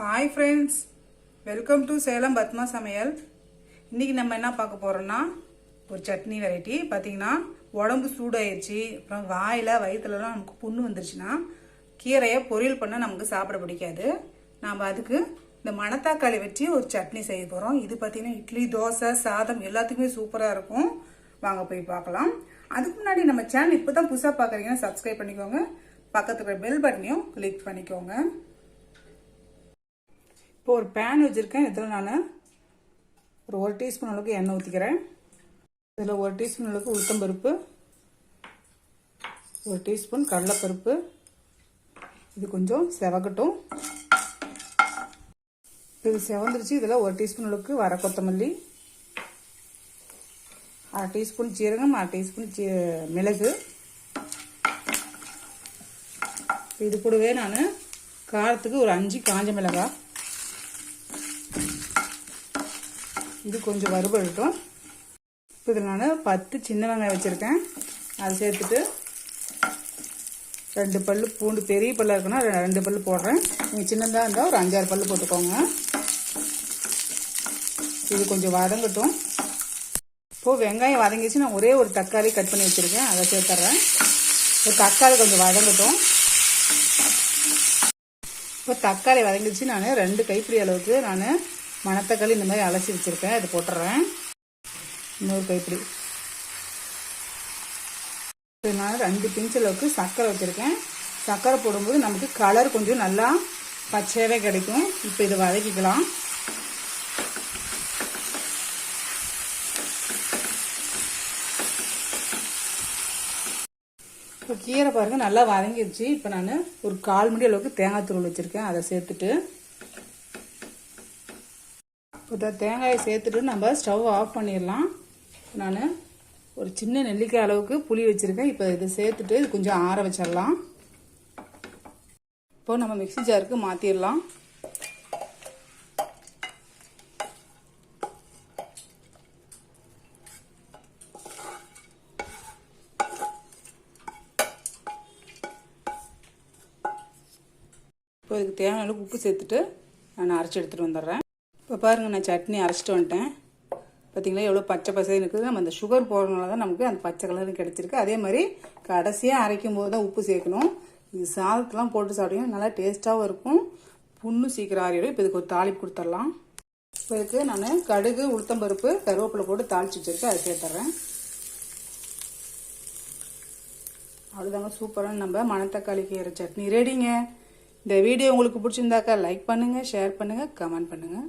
Hi friends, welcome to Salem Padma சமையல். இன்றைக்கி நம்ம என்ன பார்க்க போகிறோம்னா ஒரு சட்னி வெரைட்டி. பார்த்திங்கன்னா உடம்பு சூடாயிடுச்சு, அப்புறம் வயிற்றுலலாம் நமக்கு புண்ணு வந்துருச்சுன்னா கீரையை பொரியல் பண்ணால் நமக்கு சாப்பிட பிடிக்காது. நாம் அதுக்கு இந்த மணத்தக்காளி வச்சு ஒரு சட்னி செய்ய போகிறோம். இது பார்த்திங்கன்னா இட்லி, தோசை, சாதம் எல்லாத்துக்குமே சூப்பராக இருக்கும். வாங்க போய் பார்க்கலாம். அதுக்கு முன்னாடி நம்ம சேனல் இப்போ தான் புதுசாக பார்க்குறீங்கன்னா சப்ஸ்கிரைப் பண்ணிக்கோங்க. பக்கத்தில் இருக்கிற பெல் பட்டனையும் கிளிக் பண்ணிக்கோங்க. இப்போ ஒரு பேன் வச்சுருக்கேன். இதில் நான் ஒரு 1 டீஸ்பூன் அளவுக்கு எண்ணெய் ஊற்றிக்கிறேன். இதில் 1 டீஸ்பூன் அளவுக்கு உளுத்தம்பருப்பு, 1 டீஸ்பூன் கடலைப்பருப்பு. இது கொஞ்சம் செவக்கட்டும். இது செவந்துருச்சு. இதில் 1 டீஸ்பூன் அளவுக்கு வர கொத்தமல்லி, 1/2 டீஸ்பூன் சீரகம், 1/2 டீஸ்பூன் மிளகு. இது கூடவே நான் காரத்துக்கு ஒரு 5 காஞ்ச மிளகாய். இது கொஞ்சம் வறுபடட்டும். இப்போ இதில் நான் 10 சின்ன வெங்காயம் வச்சுருக்கேன். அதை சேர்த்துட்டு 2 பல் பூண்டு, பெரிய பல்லாக இருக்குன்னா 2 பல் போடுறேன். நீங்கள் சின்னதாக இருந்தால் ஒரு 5-6 பல் போட்டுக்கோங்க. இது கொஞ்சம் வதங்கட்டும். இப்போது வெங்காயம் வதங்கிச்சு. நான் ஒரே ஒரு தக்காளி கட் பண்ணி வச்சுருக்கேன், அதை சேர்த்துட்றேன். ஒரு தக்காளி கொஞ்சம் வதங்கட்டும். இப்போ தக்காளி வதங்கிச்சு. நான் 2 கைப்பிடி அளவுக்கு நான் மணத்தக்காளி இந்த மாதிரி அலசி வச்சுருக்கேன், அதை போட்டுறேன். இன்னொரு கைப்பிடி. நான் 2 பிஞ்ச் அளவுக்கு சர்க்கரை வச்சுருக்கேன். சர்க்கரை போடும்போது நமக்கு கலர் கொஞ்சம் நல்லா பச்சையாகவே கிடைக்கும். இப்போ இதை வதக்கிக்கலாம். இப்போ கீரை பாருங்கள் நல்லா வதங்கிடுச்சு. இப்போ நான் ஒரு 1/4 மூடி அளவுக்கு தேங்காய் தூள் வச்சுருக்கேன், அதை சேர்த்துட்டு இப்போ தேங்காயை சேர்த்துட்டு நம்ம ஸ்டவ் ஆஃப் பண்ணிடலாம். நான் ஒரு சின்ன நெல்லிக்காய் அளவுக்கு புளி வச்சுருக்கேன். இப்போ இதை சேர்த்துட்டு இது கொஞ்சம் ஆற வச்சிடலாம். இப்போ நம்ம மிக்ஸி ஜாருக்கு மாற்றிடலாம். இப்போ இதுக்கு தேவையான அளவுக்கு உப்பு சேர்த்துட்டு நான் அரைச்சி எடுத்துகிட்டு வந்துடுறேன். இப்போ பாருங்கள், நான் சட்னி அரைச்சிட்டு வந்துட்டேன். பார்த்திங்களா எவ்வளோ பச்சை பசைன்னு இருக்குது. நம்ம அந்த சுகர் போடுறதுனால தான் நமக்கு அந்த பச்சை கலர் கிடச்சிருக்கு. அதே மாதிரி கடைசியாக அரைக்கும் போது தான் உப்பு சேர்க்கணும். இது சாதத்தெலாம் போட்டு சாப்பிட்டீங்கன்னா நல்லா டேஸ்ட்டாகவும் இருக்கும். புண்ணு சீக்கிரம் ஆறிடும். இப்போ இதுக்கு ஒரு தாளிப்பு கொடுத்துடலாம். இப்போ இதுக்கு நான் கடுகு, உளுத்தம்பருப்பு, கருவேப்பிலை போட்டு தாளிச்சு வச்சுருக்கேன், அதை சேர்த்துட்றேன். அவ்வளோதாங்க, சூப்பரான நம்ம மணத்தக்காளி கீரை சட்னி ரெடிங்க. இந்த வீடியோ உங்களுக்கு பிடிச்சிருந்தாக்கா லைக் பண்ணுங்கள், ஷேர் பண்ணுங்கள், கமெண்ட் பண்ணுங்கள்.